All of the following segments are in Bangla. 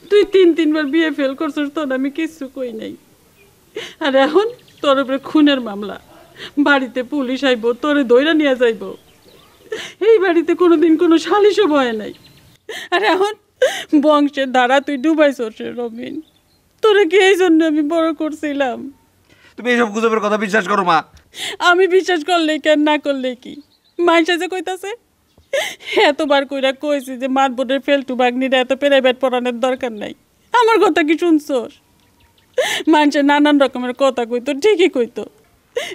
তুই 3-3 বার বিয়ে ফেল করছিস, তোর আমি কিছু কই নাই। আর এখন তোর উপরে খুনের মামলা, বাড়িতে পুলিশ আইব, তোরে দইরা নিয়ে যাইব। এই বাড়িতে কোনোদিন কোনো সালিশও বয় নাই। আর এখন বংশের ধারা তুই ডুবাইছস রবিন। তোরে কি এই জন্য আমি বড় করছিলাম? তুমি এইসব গুজবের কথা বিশ্বাস করো মা? আমি বিশ্বাস করলে কেন, না করলে কি? মাইনসা যে কইতাছে, এতবার কইরা কইছি যে মাত বোনের ফেলটু বাগনিরা এত প্রাইভেট পড়ানোর দরকার নাই। আমার কথা কি শুনছস? মানুষের নানান রকমের কথা কইতো, ঠিকই কইতো।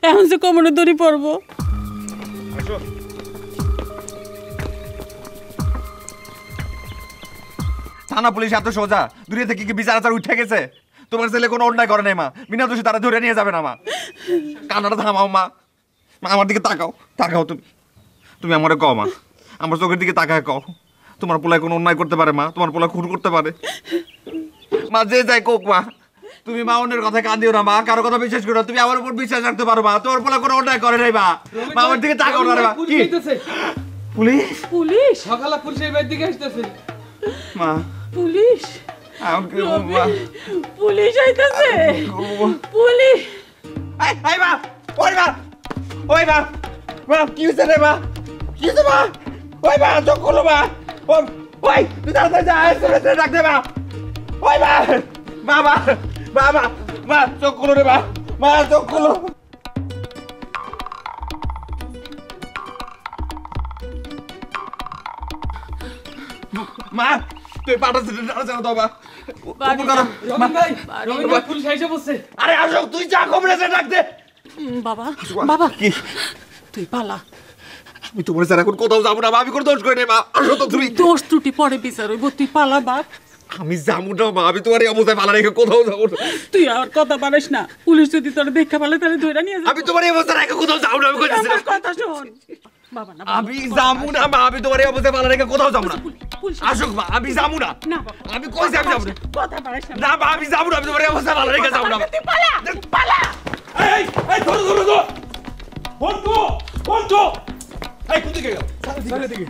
এখন যে কোমরে দড়ি পড়বো। থানা পুলিশ এত সোজা? দূরে থেকে কি বিচার আচার উঠে গেছে? তোমার ছেলে কোনো অন্যায় করে নাই মা, বিনা দোষে তারা ধরে নিয়ে যাবে না মা। কান্নাটা থামাও মা, মা আমার দিকে তাকাও, তাকাও তুমি, তুমি আমারে কও মা, আমার চোখের দিকে তাকায় কও, তোমার পোলায় কোনো অন্যায় করতে পারে মা? তোমার পোলা খুন করতে পারে মা? যে যাই কোক মা, তুমি মা অন্যের কথা কান দিও না মা, কারো কথা বিশ্বাস করো না। তুমি আমার উপর বিশ্বাস রাখতে পারো মা, তোমার পোলা কোনো অন্যায় করে নাই মা। মা আমার দিকে তাকাও না রে মা। কি পুলিশ? পুলিশ সকালে পুলিশের বাড়ির দিকে আসতেছে মা। পুলিশ এখন কি করব মা? পুলিশ আইতাছে, পুলিশ। এই মা, ওই মা, ওই মা, মা কি হইছে রে মা? কি হইছে মা? ওই মা চোখ খোলো মা। ওই তুই তাড়াতাড়ি যা, এসে ডাক দে মা। ওই মা, মা মা মা মা মা চোখ খোলো রে মা, মা চোখ খোলো। মা তুই পাঠাচ্ছি দাও মা। পুলিশ আইসা বসছে। আরে আসো, তুই যা খবর আছে ডাক দে। বাবা, বাবা কি? তুই পালা। আমি তোমার স্যার এখন কোথাও যাবো না মা, আমি কোনো দোষ করি নাই মা। আসো তো তুমি। দোষ ত্রুটি পরে বিচার হইব, তুই পালা বাপ। আমি যাবো না মা, আমি তোমার এই অবস্থায় পালা রেখে কোথাও যাবো না। তুই আর কথা পারিস না, পুলিশ যদি তোর দেখা পালে তাহলে ধরে নিয়ে যাবে। আমি তোমার এই অবস্থায় রেখে কোথাও যাবো না, আমি কইতেছি না। আমার কথা শোন বাবা। না আমি যাবো না মা, আমি তোমার এই অবস্থায় পালা রেখে কোথাও যাবো না। পুলিশ আসুক মা, আমি যাবো না। না বাবা, আমি কইছি আমি যাবো না। কথা পারিস না। না মা আমি যাবো না, আমি তোমার এই অবস্থায় পালা রেখে যাবো না। তুই পালা, পালা। এই এই ধরো ধরো ধরো বন্ধ বন্ধ। এই কোন দিকে গেল? সামনের দিকে।